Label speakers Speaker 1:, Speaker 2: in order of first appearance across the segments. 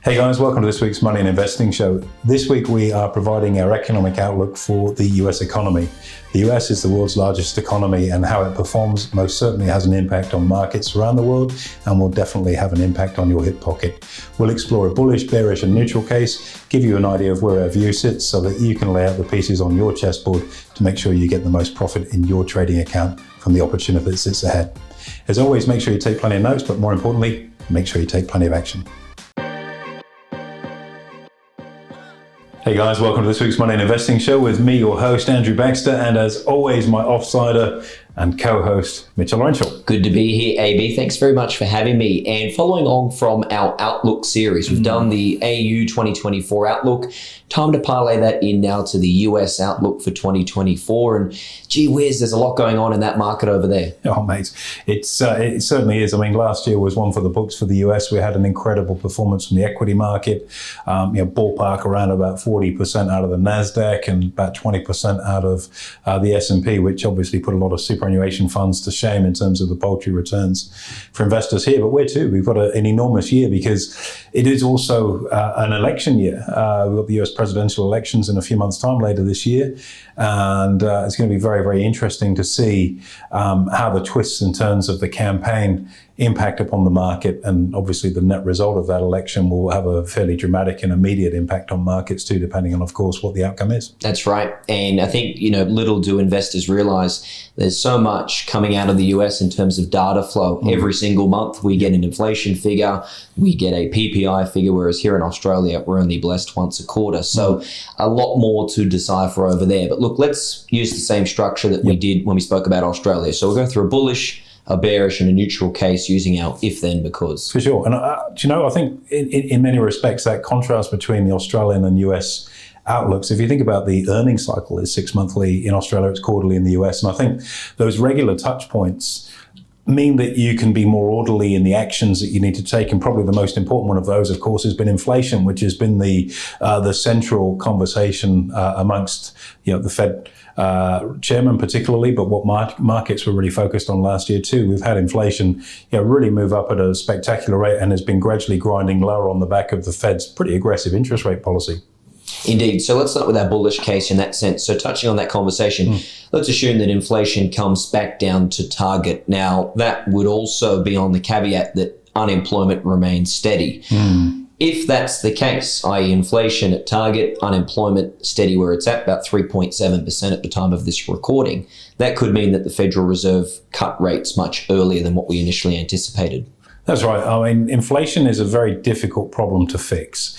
Speaker 1: Hey guys, welcome to this week's Money and Investing Show. This week we are providing our economic outlook for the US economy. The US is the world's largest economy, and how it performs most certainly has an impact on markets around the world and will definitely have an impact on your hip pocket. We'll explore a bullish, bearish and neutral case, give you an idea of where our view sits so that you can lay out the pieces on your chessboard to make sure you get the most profit in your trading account from the opportunity that sits ahead. As always, make sure you take plenty of notes, but more importantly, make sure you take plenty of action. Hey guys, welcome to this week's Money and Investing Show with me, your host, Andrew Baxter, and as always, my offsider and co-host, Mitch Olarenshaw.
Speaker 2: Good to be here, AB. Thanks very much for having me. And following on from our Outlook series, we've done the AU 2024 Outlook. Time to parlay that in now to the US Outlook for 2024. And gee whiz, there's a lot going on in that market over there.
Speaker 1: Oh, mate, it certainly is. I mean, last year was one for the books for the US. We had an incredible performance from the equity market, ballpark around about 40% out of the NASDAQ and about 20% out of the S&P, which obviously put a lot of superannuation funds to shame in terms of the paltry returns for investors here. But we've got an enormous year because it is also an election year. We've got the US presidential elections in a few months' time later this year. And it's going to be very, very interesting to see how the twists and turns of the campaign impact upon the market. And obviously the net result of that election will have a fairly dramatic and immediate impact on markets too, depending on, of course, what the outcome is.
Speaker 2: That's right. And I think, little do investors realize there's so much coming out of the US in terms of data flow. Every single month we get an inflation figure, we get a PPI figure, whereas here in Australia, we're only blessed once a quarter. So a lot more to decipher over there. But look, let's use the same structure that we did when we spoke about Australia. So we'll go through a bullish, a bearish and a neutral case using our if, then, because.
Speaker 1: For sure. And I think in many respects that contrast between the Australian and US outlooks, if you think about the earnings cycle, is 6 monthly in Australia, it's quarterly in the US. And I think those regular touch points mean that you can be more orderly in the actions that you need to take. And probably the most important one of those, of course, has been inflation, which has been the central conversation amongst the Fed chairman particularly, but what markets were really focused on last year too. We've had inflation really move up at a spectacular rate and has been gradually grinding lower on the back of the Fed's pretty aggressive interest rate policy.
Speaker 2: Indeed. So let's start with our bullish case in that sense. So touching on that conversation, let's assume that inflation comes back down to target. Now, that would also be on the caveat that unemployment remains steady. If that's the case, i.e. inflation at target, unemployment steady where it's at, about 3.7% at the time of this recording, that could mean that the Federal Reserve cut rates much earlier than what we initially anticipated.
Speaker 1: That's right. I mean, inflation is a very difficult problem to fix.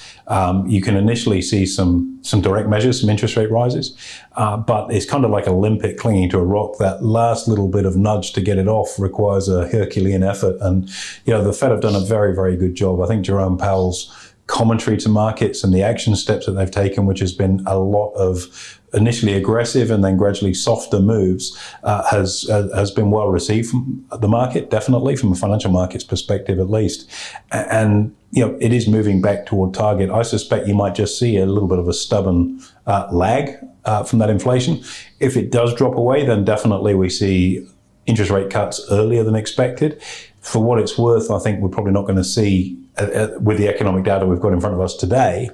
Speaker 1: You can initially see some direct measures, some interest rate rises, but it's kind of like a limpet clinging to a rock. That last little bit of nudge to get it off requires a Herculean effort. And, the Fed have done a very, very good job. I think Jerome Powell's commentary to markets and the action steps that they've taken, which has been a lot of initially aggressive and then gradually softer moves, has been well received from the market, definitely from a financial markets perspective at least. And it is moving back toward target. I suspect you might just see a little bit of a stubborn lag from that inflation. If it does drop away, then definitely we see interest rate cuts earlier than expected. For what it's worth, I think we're probably not going to see, with the economic data we've got in front of us today,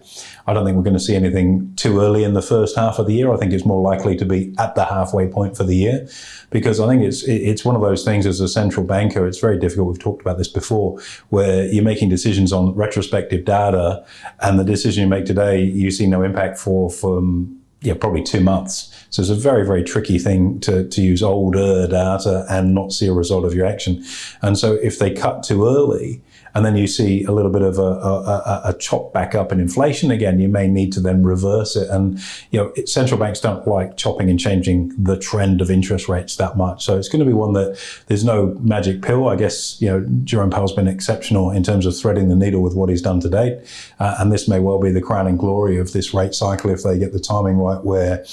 Speaker 1: I don't think we're going to see anything too early in the first half of the year. I think it's more likely to be at the halfway point for the year, because I think it's one of those things as a central banker, it's very difficult, we've talked about this before, where you're making decisions on retrospective data and the decision you make today, you see no impact for probably 2 months. So it's a very, very tricky thing to use older data and not see a result of your action. And so if they cut too early and then you see a little bit of a chop back up in inflation again, you may need to then reverse it. And, central banks don't like chopping and changing the trend of interest rates that much. So it's going to be one that there's no magic pill. I guess, Jerome Powell's been exceptional in terms of threading the needle with what he's done to date. And this may well be the crowning glory of this rate cycle if they get the timing right, where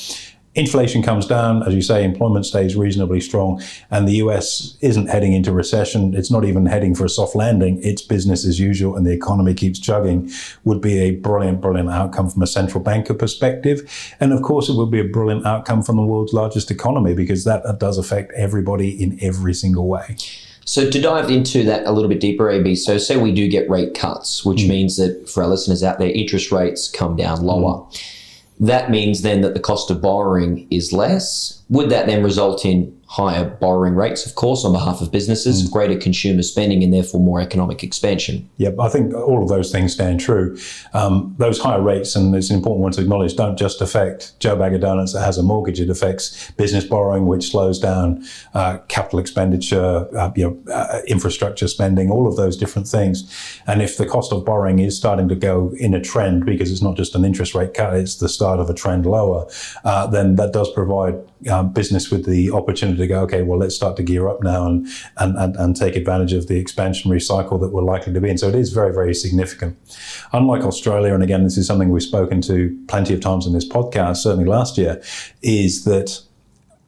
Speaker 1: inflation comes down, as you say, employment stays reasonably strong, and the US isn't heading into recession. It's not even heading for a soft landing. It's business as usual, and the economy keeps chugging. Would be a brilliant, brilliant outcome from a central banker perspective. And of course, it would be a brilliant outcome from the world's largest economy, because that does affect everybody in every single way.
Speaker 2: So to dive into that a little bit deeper, AB, so say we do get rate cuts, which means that for our listeners out there, interest rates come down lower. That means then that the cost of borrowing is less. Would that then result in higher borrowing rates, of course, on behalf of businesses, greater consumer spending, and therefore more economic expansion?
Speaker 1: Yep, I think all of those things stand true. Those higher rates, and it's an important one to acknowledge, don't just affect Joe Bag of Donuts that has a mortgage. It affects business borrowing, which slows down capital expenditure, infrastructure spending, all of those different things. And if the cost of borrowing is starting to go in a trend, because it's not just an interest rate cut, it's the start of a trend lower, then that does provide business with the opportunity to go, okay, well, let's start to gear up now and take advantage of the expansionary cycle that we're likely to be in. So it is very, very significant. Unlike Australia, and again, this is something we've spoken to plenty of times in this podcast, certainly last year, is that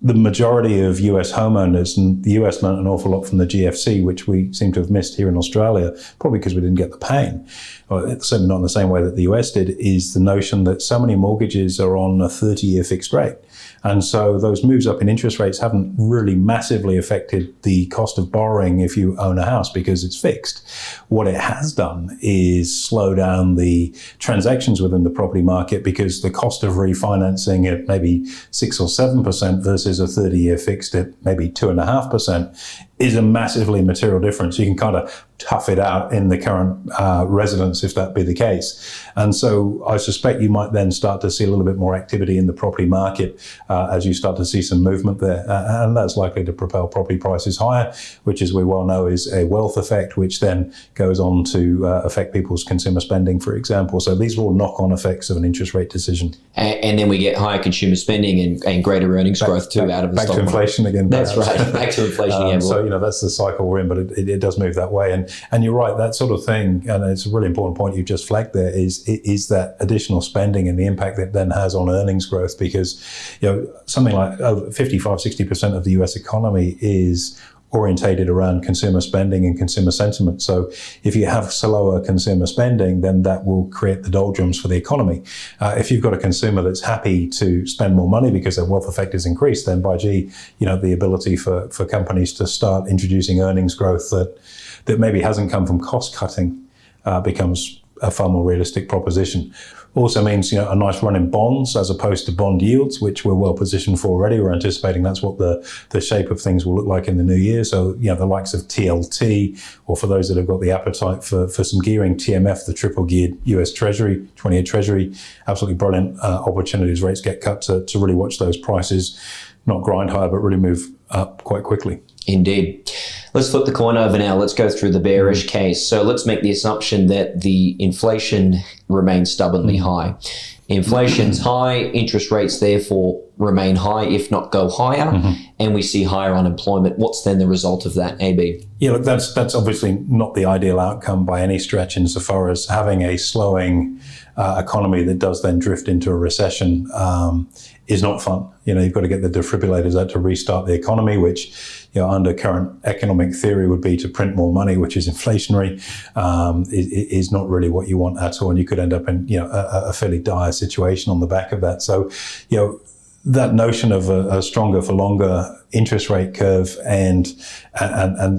Speaker 1: the majority of US homeowners, and the US learned an awful lot from the GFC, which we seem to have missed here in Australia, probably because we didn't get the pain, or certainly not in the same way that the US did, is the notion that so many mortgages are on a 30-year fixed rate. And so those moves up in interest rates haven't really massively affected the cost of borrowing if you own a house because it's fixed. What it has done is slow down the transactions within the property market because the cost of refinancing at maybe 6 or 7% versus a 30-year fixed at maybe 2.5% is a massively material difference. You can kind of tough it out in the current residence if that be the case. And so I suspect you might then start to see a little bit more activity in the property market as you start to see some movement there. And that's likely to propel property prices higher, which, as we well know, is a wealth effect, which then goes on to affect people's consumer spending, for example. So these are all knock-on effects of an interest rate decision.
Speaker 2: And then we get higher consumer spending and greater earnings growth too out of the stock market.
Speaker 1: Back to inflation again.
Speaker 2: That's right. Back to inflation again.
Speaker 1: So, that's the cycle we're in, but it does move that way. And you're right, that sort of thing, and it's a really important point you just flagged there, is that additional spending and the impact that then has on earnings growth, because something like over 55-60% of the US economy is orientated around consumer spending and consumer sentiment. So if you have slower consumer spending, then that will create the doldrums for the economy. If you've got a consumer that's happy to spend more money because their wealth effect is increased, then by gee, the ability for companies to start introducing earnings growth that maybe hasn't come from cost cutting becomes a far more realistic proposition. Also means, a nice run in bonds as opposed to bond yields, which we're well positioned for already. We're anticipating that's what the shape of things will look like in the new year. So, the likes of TLT, or for those that have got the appetite for some gearing, TMF, the triple geared US Treasury, 20-year Treasury, absolutely brilliant opportunities. Rates get cut to really watch those prices not grind higher, but really move up quite quickly.
Speaker 2: Indeed. Let's flip the coin over now. Let's go through the bearish case. So let's make the assumption that the inflation remains stubbornly high. Inflation's high, interest rates therefore remain high, if not go higher, and we see higher unemployment. What's then the result of that, AB?
Speaker 1: Yeah, look, that's obviously not the ideal outcome by any stretch, insofar as having a slowing economy that does then drift into a recession is not fun. You've got to get the defibrillators out to restart the economy, which, under current economic theory would be to print more money, which is inflationary, is not really what you want at all. And you could end up in, a fairly dire situation on the back of that. So, that notion of a stronger for longer interest rate curve and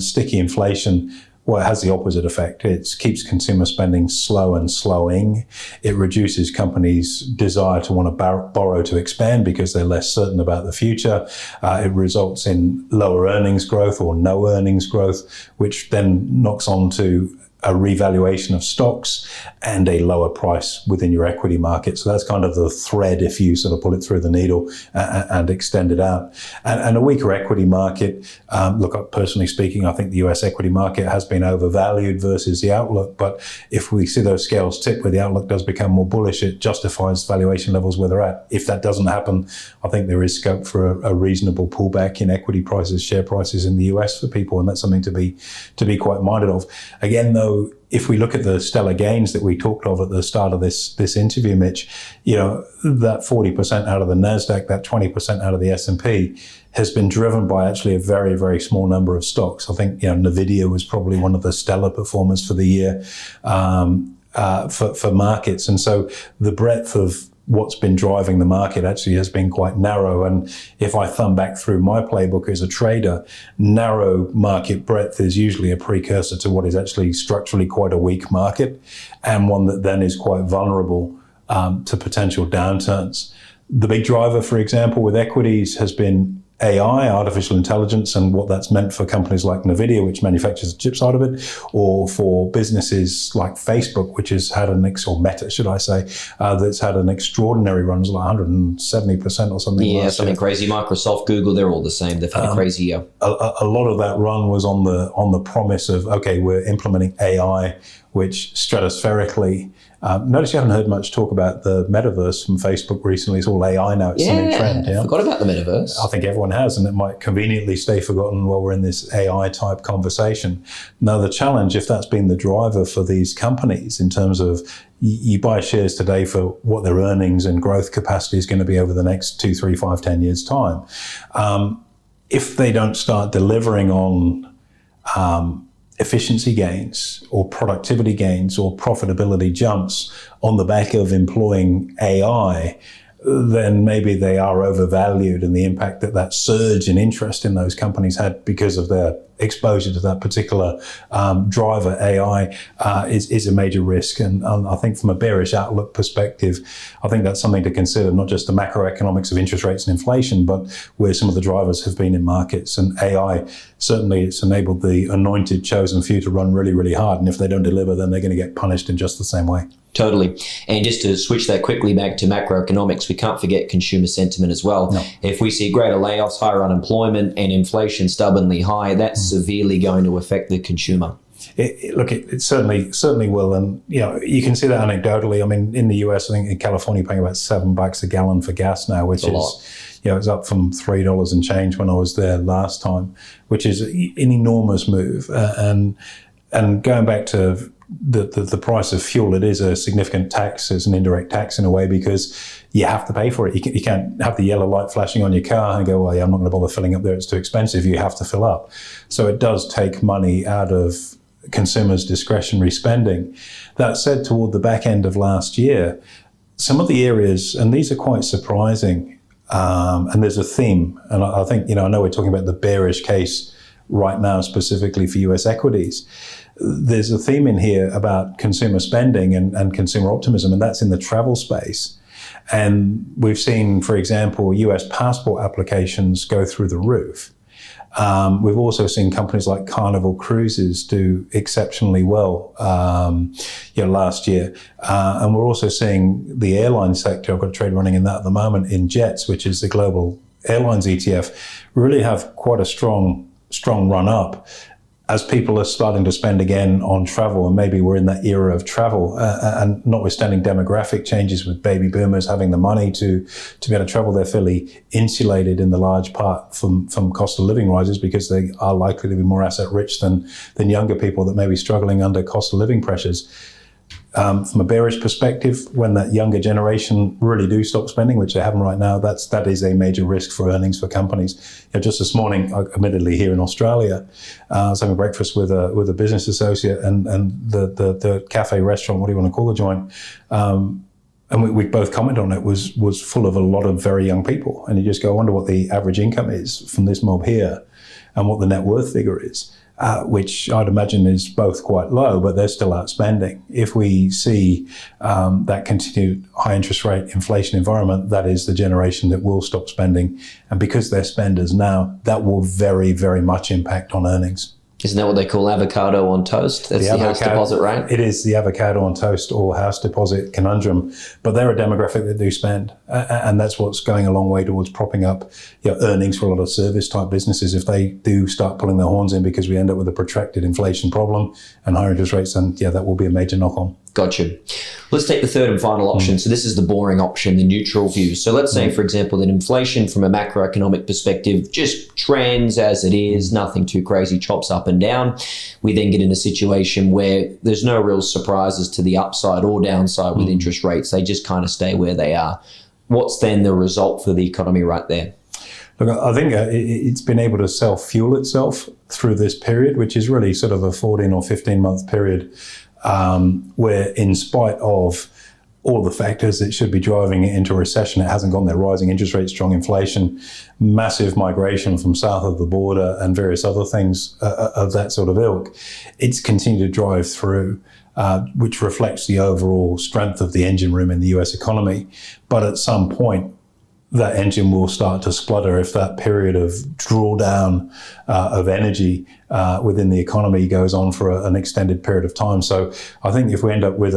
Speaker 1: sticky inflation, well, it has the opposite effect. It keeps consumer spending slow and slowing. It reduces companies' desire to want to borrow to expand because they're less certain about the future. It results in lower earnings growth or no earnings growth, which then knocks on to a revaluation of stocks and a lower price within your equity market. So that's kind of the thread if you sort of pull it through the needle and extend it out. And a weaker equity market, look, personally speaking, I think the US equity market has been overvalued versus the outlook. But if we see those scales tip where the outlook does become more bullish, it justifies valuation levels where they're at. If that doesn't happen, I think there is scope for a reasonable pullback in equity prices, share prices in the US for people. And that's something to be quite minded of. Again, though, if we look at the stellar gains that we talked of at the start of this interview, Mitch, that 40% out of the NASDAQ, that 20% out of the S&P has been driven by actually a very, very small number of stocks. I think, NVIDIA was probably one of the stellar performers for the year for markets. And so the breadth of what's been driving the market actually has been quite narrow. And if I thumb back through my playbook as a trader, narrow market breadth is usually a precursor to what is actually structurally quite a weak market, and one that then is quite vulnerable to potential downturns. The big driver, for example, with equities has been AI, artificial intelligence, and what that's meant for companies like NVIDIA, which manufactures the chip side of it, or for businesses like Facebook, which has had or Meta, should I say, that's had an extraordinary run, it's like 170% or something.
Speaker 2: Yeah, something crazy. Microsoft, Google, they're all the same. They've had a crazy year.
Speaker 1: A lot of that run was on the promise of, okay, we're implementing AI, which stratospherically. Notice you haven't heard much talk about the metaverse from Facebook recently. It's all AI now. It's a new trend. Yeah,
Speaker 2: forgot about the metaverse.
Speaker 1: I think everyone has, and it might conveniently stay forgotten while we're in this AI type conversation. Now, the challenge, if that's been the driver for these companies in terms of you buy shares today for what their earnings and growth capacity is going to be over the next 2, 3, 5, 10 years' time. If they don't start delivering on efficiency gains or productivity gains or profitability jumps on the back of employing AI, then maybe they are overvalued, and the impact that surge in interest in those companies had because of their exposure to that particular driver, AI, is a major risk. And I think from a bearish outlook perspective, I think that's something to consider, not just the macroeconomics of interest rates and inflation, but where some of the drivers have been in markets. And AI, certainly it's enabled the anointed, chosen few to run really, really hard. And if they don't deliver, then they're going to get punished in just the same way.
Speaker 2: Totally. And just to switch that quickly back to macroeconomics, we can't forget consumer sentiment as well.
Speaker 1: No.
Speaker 2: If we see greater layoffs, higher unemployment, and inflation stubbornly high, that's severely going to affect the consumer.
Speaker 1: It certainly will. And, you can see that anecdotally. I mean, in the US, I think in California, paying about $7 a gallon for gas now, which is, it's up from $3 and change when I was there last time, which is an enormous move. And going back to the price of fuel, it is a significant tax. It's an indirect tax in a way because you have to pay for it. You can't have the yellow light flashing on your car and go, well, yeah, I'm not going to bother filling up there. It's too expensive. You have to fill up. So it does take money out of consumers' discretionary spending. That said, toward the back end of last year, some of the areas, and these are quite surprising, and there's a theme, and I think, I know we're talking about the bearish case right now specifically for US equities. There's a theme in here about consumer spending and consumer optimism, and that's in the travel space. And we've seen, for example, US passport applications go through the roof. We've also seen companies like Carnival Cruises do exceptionally well last year. And we're also seeing the airline sector, I've got a trade running in that at the moment, in JETS, which is the global airlines ETF, really have quite a strong run up as people are starting to spend again on travel. And maybe we're in that era of travel, and notwithstanding demographic changes with baby boomers having the money to be able to travel, they're fairly insulated in the large part from cost of living rises because they are likely to be more asset rich than younger people that may be struggling under cost of living pressures. From a bearish perspective, when that younger generation really do stop spending, which they haven't right now, that is a major risk for earnings for companies. Just this morning, admittedly here in Australia, I was having breakfast with a business associate, and the cafe restaurant, what do you want to call the joint? And we both commented on it, was full of a lot of very young people. And you just go, I wonder what the average income is from this mob here and what the net worth figure is. Which I'd imagine is both quite low, but they're still outspending. If we see that continued high interest rate inflation environment, that is the generation that will stop spending. And because they're spenders now, that will very, very much impact on earnings.
Speaker 2: Isn't that what they call avocado on toast? That's the house deposit rate?
Speaker 1: It is the avocado on toast or house deposit conundrum. But they're a demographic that do spend. And that's what's going a long way towards propping up earnings for a lot of service type businesses. If they do start pulling their horns in because we end up with a protracted inflation problem and higher interest rates, then that will be a major knock on.
Speaker 2: Gotcha. Let's take the third and final option. So this is the boring option, the neutral view. So let's say, for example, that inflation from a macroeconomic perspective just trends as it is, nothing too crazy, chops up and down. We then get in a situation where there's no real surprises to the upside or downside with interest rates. They just kind of stay where they are. What's then the result for the economy right there?
Speaker 1: Look, I think it's been able to self-fuel itself through this period, which is really sort of a 14 or 15 month period where, in spite of all the factors that should be driving it into a recession. It hasn't gone there. Rising interest rates, strong inflation, massive migration from south of the border, and various other things of that sort of ilk. It's continued to drive through, which reflects the overall strength of the engine room in the US economy. But at some point, that engine will start to splutter if that period of drawdown of energy within the economy goes on for an extended period of time. So I think if we end up with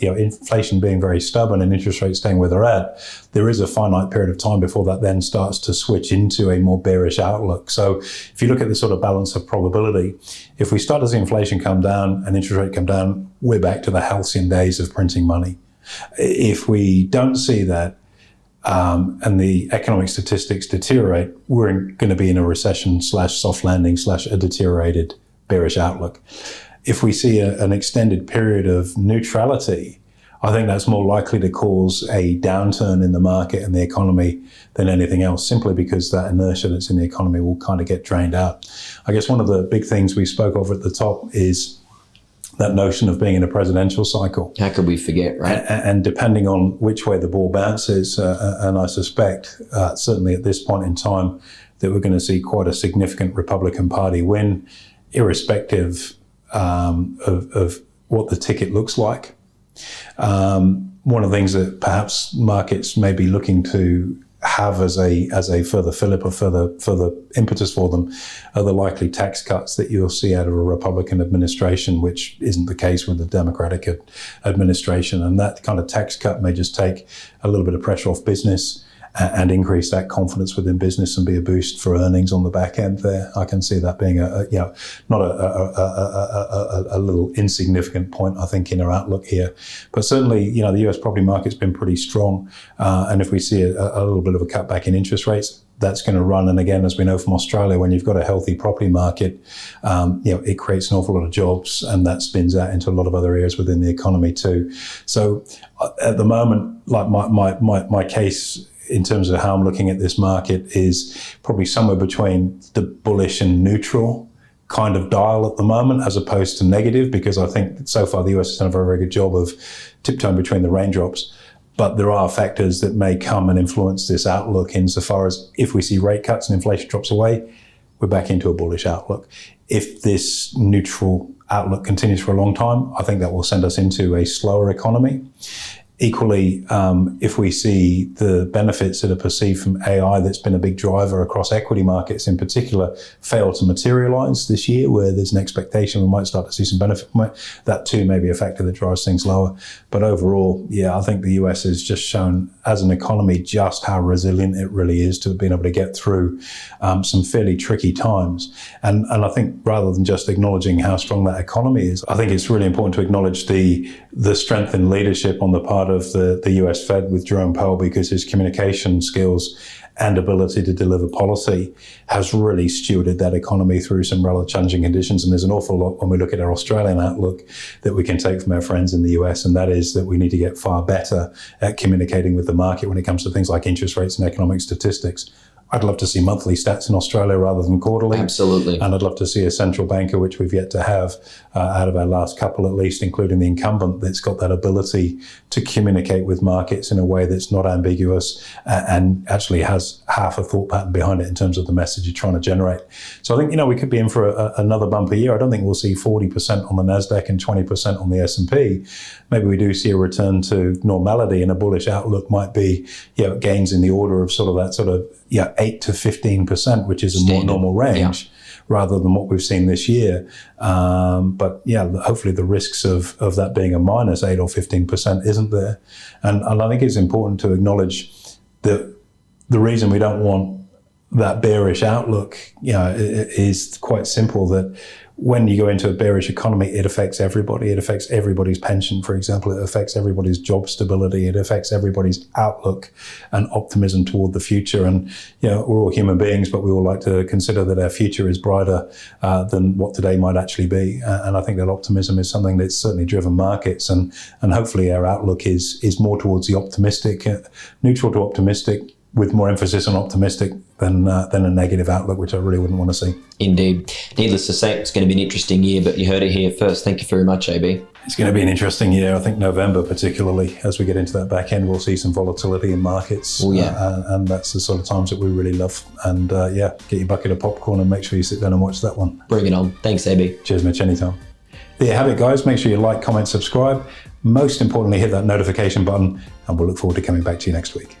Speaker 1: inflation being very stubborn and interest rates staying where they're at, there is a finite period of time before that then starts to switch into a more bearish outlook. So if you look at the sort of balance of probability, if we start to see inflation come down and interest rate come down, we're back to the halcyon days of printing money. If we don't see that, and the economic statistics deteriorate, we're going to be in a recession / soft landing / a deteriorated bearish outlook. If we see an extended period of neutrality, I think that's more likely to cause a downturn in the market and the economy than anything else, simply because that inertia that's in the economy will kind of get drained out. I guess one of the big things we spoke of at the top is that notion of being in a presidential cycle.
Speaker 2: How could we forget, right?
Speaker 1: And depending on which way the ball bounces, and I suspect, certainly at this point in time, that we're going to see quite a significant Republican Party win, irrespective of what the ticket looks like. One of the things that perhaps markets may be looking to have as a further fillip or further impetus for them are the likely tax cuts that you'll see out of a Republican administration, which isn't the case with the Democratic administration. And that kind of tax cut may just take a little bit of pressure off business and increase that confidence within business and be a boost for earnings on the back end there. I can see that being not a little insignificant point, I think, in our outlook here. But certainly, the US property market's been pretty strong. And if we see a little bit of a cutback in interest rates, that's going to run. And again, as we know from Australia, when you've got a healthy property market, it creates an awful lot of jobs, and that spins out into a lot of other areas within the economy too. So at the moment, like my case in terms of how I'm looking at this market is probably somewhere between the bullish and neutral kind of dial at the moment, as opposed to negative, because I think that so far the US has done a very, very good job of tiptoeing between the raindrops. But there are factors that may come and influence this outlook insofar as if we see rate cuts and inflation drops away, we're back into a bullish outlook. If this neutral outlook continues for a long time, I think that will send us into a slower economy. Equally, if we see the benefits that are perceived from AI, that's been a big driver across equity markets in particular, fail to materialize this year, where there's an expectation we might start to see some benefit from it, that too may be a factor that drives things lower. But overall, I think the US has just shown as an economy just how resilient it really is to have been able to get through some fairly tricky times. And I think rather than just acknowledging how strong that economy is, I think it's really important to acknowledge the strength in leadership on the part of the US Fed with Jerome Powell, because his communication skills and ability to deliver policy has really stewarded that economy through some rather challenging conditions. And there's an awful lot when we look at our Australian outlook that we can take from our friends in the US, and that is that we need to get far better at communicating with the market when it comes to things like interest rates and economic statistics. I'd love to see monthly stats in Australia rather than quarterly.
Speaker 2: Absolutely.
Speaker 1: And I'd love to see a central banker, which we've yet to have out of our last couple at least, including the incumbent, that's got that ability to communicate with markets in a way that's not ambiguous and actually has half a thought pattern behind it in terms of the message you're trying to generate. So I think, we could be in for another bumper year. I don't think we'll see 40% on the NASDAQ and 20% on the S&P. Maybe we do see a return to normality, and a bullish outlook might be, gains in the order of that 8 to 15%, which is a more normal range, rather than what we've seen this year. But hopefully the risks of that being a minus 8 or 15% isn't there. And I think it's important to acknowledge that the reason we don't want that bearish outlook, is quite simple, that when you go into a bearish economy, it affects everybody. It affects everybody's pension, for example. It affects everybody's job stability. It affects everybody's outlook and optimism toward the future. And, we're all human beings, but we all like to consider that our future is brighter than what today might actually be. And I think that optimism is something that's certainly driven markets. And hopefully our outlook is more towards the optimistic, neutral to optimistic, with more emphasis on optimistic than a negative outlook, which I really wouldn't want to see.
Speaker 2: Indeed. Needless to say, it's going to be an interesting year, but you heard it here first. Thank you very much, AB.
Speaker 1: It's going to be an interesting year. I think November, particularly, as we get into that back end, we'll see some volatility in markets.
Speaker 2: Oh, yeah.
Speaker 1: And that's the sort of times that we really love. And get your bucket of popcorn and make sure you sit down and watch that one.
Speaker 2: Bring it on. Thanks, AB.
Speaker 1: Cheers, Mitch. Anytime. There you have it, guys. Make sure you like, comment, subscribe. Most importantly, hit that notification button, and we'll look forward to coming back to you next week.